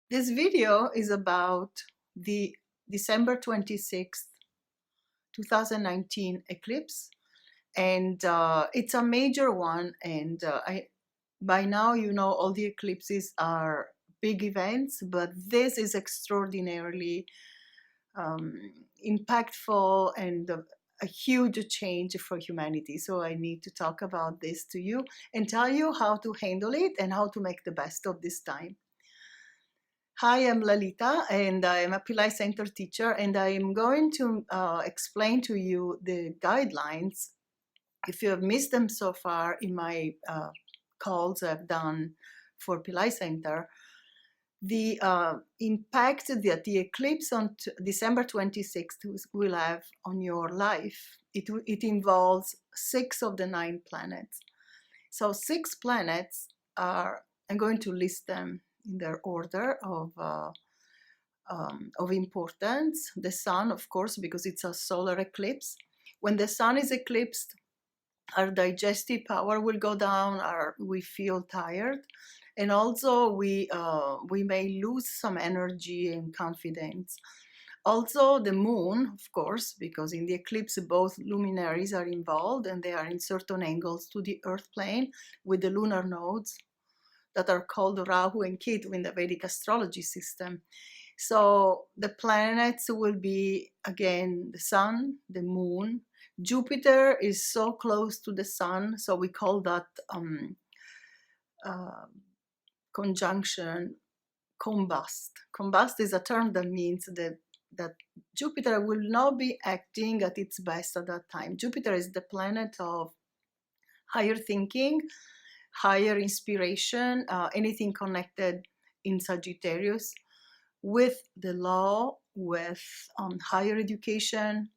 This video is about the December 26th, 2019 eclipse, and it's a major one. And by now, you know, all the eclipses are big events, but this is extraordinarily impactful and a huge change for humanity. So I need to talk about this to you and tell you how to handle it and how to make the best of this time. Hi, I'm Lalita, and I'm a Pillai Center teacher, and I'm going to explain to you the guidelines. If you have missed them so far in my calls I've done for Pillai Center, the impact that the eclipse on December 26th will have on your life. It involves 6 of the 9 planets. So 6 planets are, I'm going to list them in their order of importance. The sun, of course, because it's a solar eclipse. When the sun is eclipsed, our digestive power will go down, we feel tired, and also we may lose some energy and confidence. Also the moon, of course, because in the eclipse both luminaries are involved and they are in certain angles to the earth plane with the lunar nodes that are called Rahu and Ketu in the Vedic astrology system. So the planets will be, again, the sun, the moon. Jupiter is so close to the sun, so we call that conjunction combust. Combust is a term that means that Jupiter will not be acting at its best at that time. Jupiter is the planet of higher thinking, higher inspiration, anything connected in Sagittarius with the law, with higher education,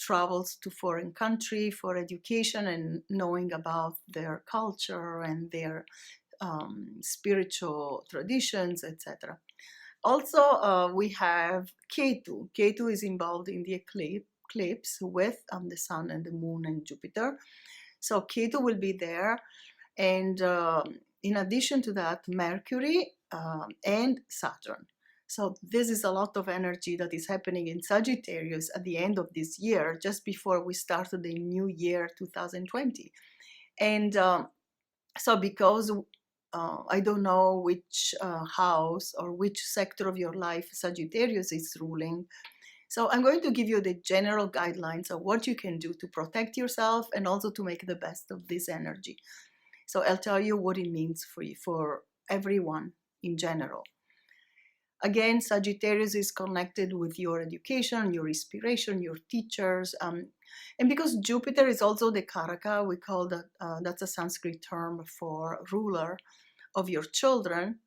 travels to foreign country for education and knowing about their culture and their spiritual traditions, etc. Also, we have Ketu. Ketu is involved in the eclipse with the sun and the moon and Jupiter. So Ketu will be there. And in addition to that, Mercury and Saturn. So this is a lot of energy that is happening in Sagittarius at the end of this year, just before we started the new year 2020. And so because I don't know which house or which sector of your life Sagittarius is ruling, so I'm going to give you the general guidelines of what you can do to protect yourself and also to make the best of this energy. So I'll tell you what it means for you, for everyone in general. Again, Sagittarius is connected with your education, your inspiration, your teachers. And because Jupiter is also the Karaka, we call that, that's a Sanskrit term for ruler of your children.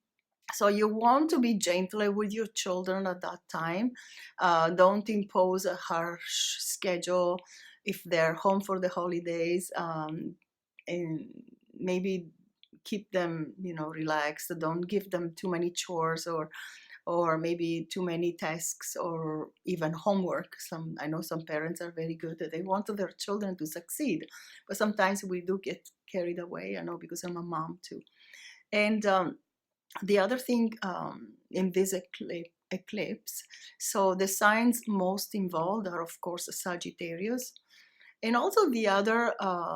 So you want to be gentle with your children at that time. Don't impose a harsh schedule if they're home for the holidays. And maybe keep them, relaxed. Don't give them too many chores or maybe too many tasks or even homework. I know some parents are very good. They want their children to succeed, but sometimes we do get carried away. I know because I'm a mom too. And the other thing in this eclipse, so the signs most involved are, of course, Sagittarius, and also the other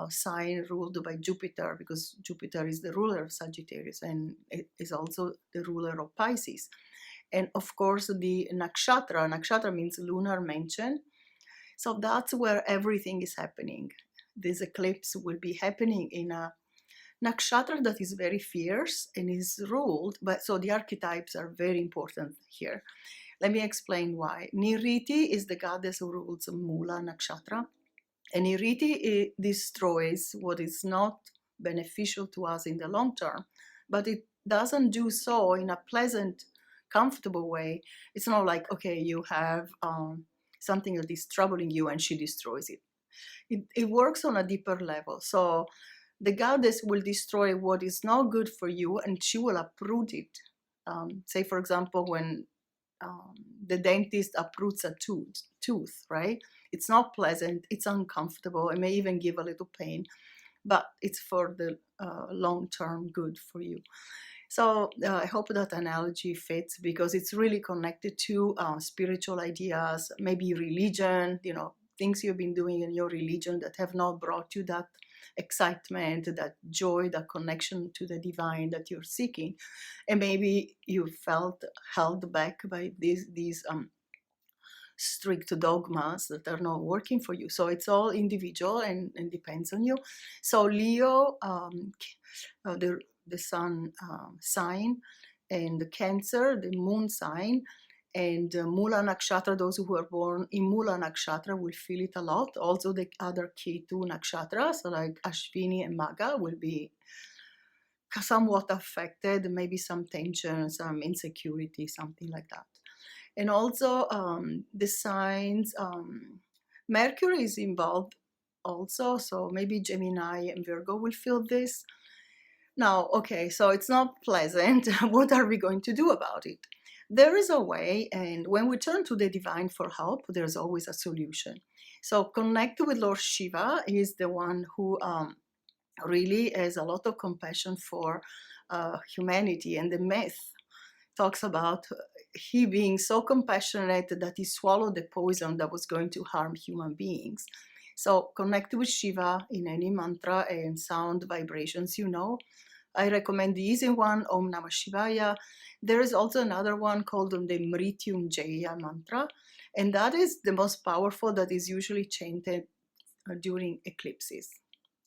sign ruled by Jupiter, because Jupiter is the ruler of Sagittarius and it is also the ruler of Pisces. And of course, the Nakshatra. Nakshatra means lunar mansion. So that's where everything is happening. This eclipse will be happening in a Nakshatra that is very fierce and is ruled, so the archetypes are very important here. Let me explain why. Niriti is the goddess who rules Mula Nakshatra, and Niriti destroys what is not beneficial to us in the long term, but it doesn't do so in a pleasant, comfortable way. It's not like, okay, you have something that is troubling you and she destroys it. It works on a deeper level. So the goddess will destroy what is not good for you and she will uproot it. Say, for example, when the dentist uproots a tooth, right? It's not pleasant, it's uncomfortable, it may even give a little pain, but it's for the long-term good for you. So I hope that analogy fits, because it's really connected to spiritual ideas, maybe religion, things you've been doing in your religion that have not brought you that excitement, that joy, that connection to the divine that you're seeking. And maybe you felt held back by these strict dogmas that are not working for you. So it's all individual and depends on you. So Leo, the sun sign, and the Cancer, the moon sign, and Mula Nakshatra, those who are born in Mula Nakshatra will feel it a lot. Also the other Ketu Nakshatra, so like Ashvini and Magha, will be somewhat affected, maybe some tension, some insecurity, something like that. And also the signs, Mercury is involved also, so maybe Gemini and Virgo will feel this. Now, okay, so it's not pleasant. What are we going to do about it? There is a way, and when we turn to the divine for help, there's always a solution. So connect with Lord Shiva. He's the one who really has a lot of compassion for humanity, and the myth talks about he being so compassionate that he swallowed the poison that was going to harm human beings. So connect with Shiva in any mantra and sound vibrations you know. I recommend the easy one, Om Namah Shivaya. There is also another one called the Mrityunjaya mantra, and that is the most powerful, that is usually chanted during eclipses.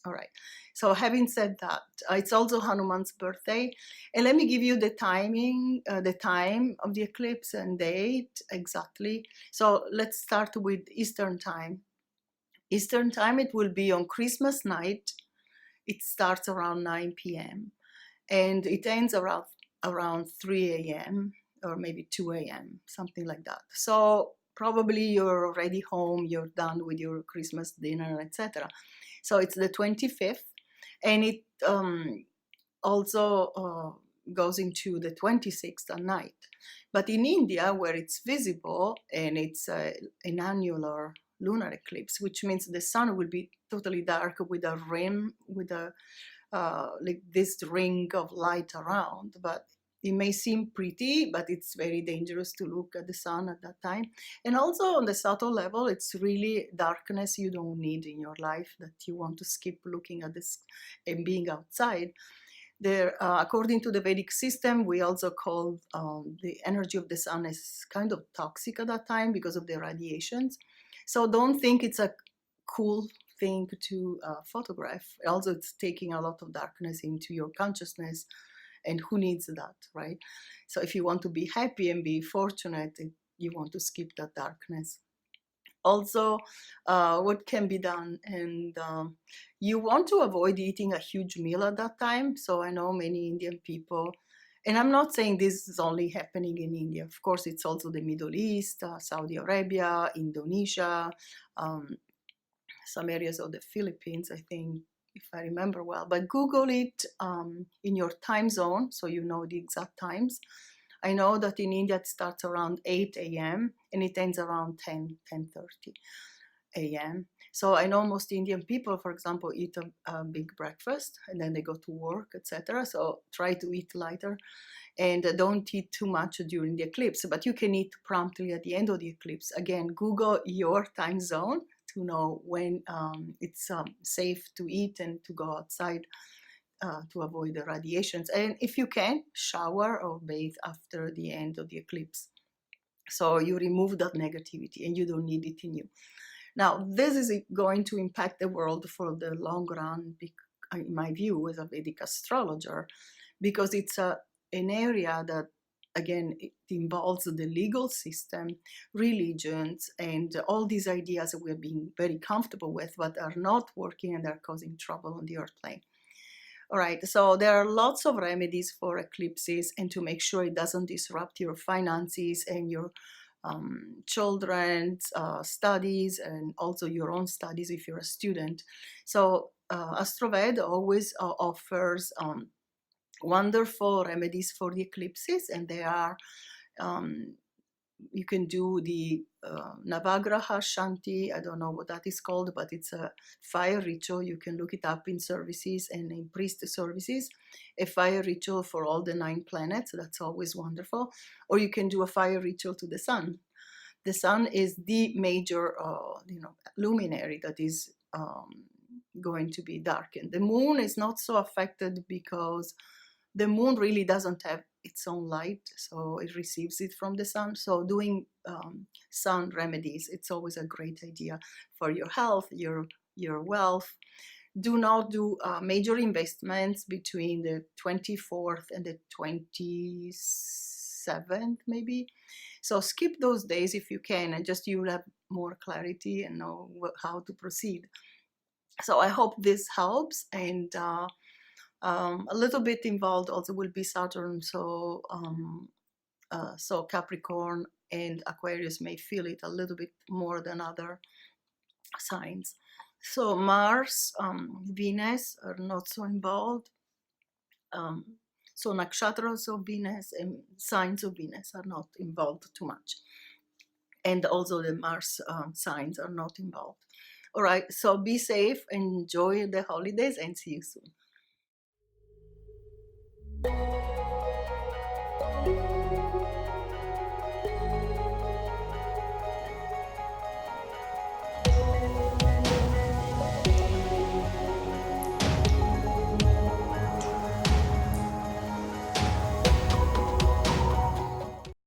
All right. So having said that, it's also Hanuman's birthday. And let me give you the timing, the time of the eclipse and date exactly. So let's start with Eastern time. Eastern time, it will be on Christmas night. It starts around 9 p.m. and it ends around 3 a.m. or maybe 2 a.m., something like that. So probably you're already home, you're done with your Christmas dinner, etc. So it's the 25th, and it also goes into the 26th at night. But in India, where it's visible and it's an annular lunar eclipse, which means the sun will be totally dark with a rim, with a like this ring of light around, but it may seem pretty, but it's very dangerous to look at the sun at that time. And also on the subtle level, it's really darkness you don't need in your life, that you want to skip looking at this and being outside. There, according to the Vedic system, we also call the energy of the sun as kind of toxic at that time because of the radiations. So don't think it's a cool thing to photograph. Also, it's taking a lot of darkness into your consciousness, and who needs that, right? So if you want to be happy and be fortunate, you want to skip that darkness. Also, what can be done, and you want to avoid eating a huge meal at that time. So I know many Indian people, and I'm not saying this is only happening in India. Of course, it's also the Middle East, Saudi Arabia, Indonesia, some areas of the Philippines, I think, if I remember well. But Google it in your time zone, so you know the exact times. I know that in India it starts around 8 a.m. and it ends around 10:30 a.m. So I know most Indian people, for example, eat a big breakfast and then they go to work, etc. So try to eat lighter and don't eat too much during the eclipse, but you can eat promptly at the end of the eclipse. Again, Google your time zone to know when it's safe to eat and to go outside to avoid the radiations. And if you can, shower or bathe after the end of the eclipse. So you remove that negativity and you don't need it in you. Now, this is going to impact the world for the long run, in my view, as a Vedic astrologer, because it's an area that, again, it involves the legal system, religions, and all these ideas that we're being very comfortable with, but are not working and are causing trouble on the earth plane. All right, so there are lots of remedies for eclipses and to make sure it doesn't disrupt your finances and your children's studies and also your own studies if you're a student. So Astroved always offers wonderful remedies for the eclipses, and they are you can do the Navagraha Shanti. I don't know what that is called, but it's a fire ritual. You can look it up in services and in priest services. A fire ritual for all the 9 planets. That's always wonderful. Or you can do a fire ritual to the sun. The sun is the major, luminary that is going to be darkened. The moon is not so affected because the moon really doesn't have its own light, so it receives it from the sun. So doing sun remedies, it's always a great idea for your health, your wealth. Do not do major investments between the 24th and the 27th, maybe. So skip those days if you can, and just you'll have more clarity and know how to proceed. So I hope this helps, and a little bit involved also will be Saturn, so Capricorn and Aquarius may feel it a little bit more than other signs. So Mars, Venus are not so involved. So nakshatras of Venus and signs of Venus are not involved too much. And also the Mars signs are not involved. All right, so be safe, enjoy the holidays, and see you soon.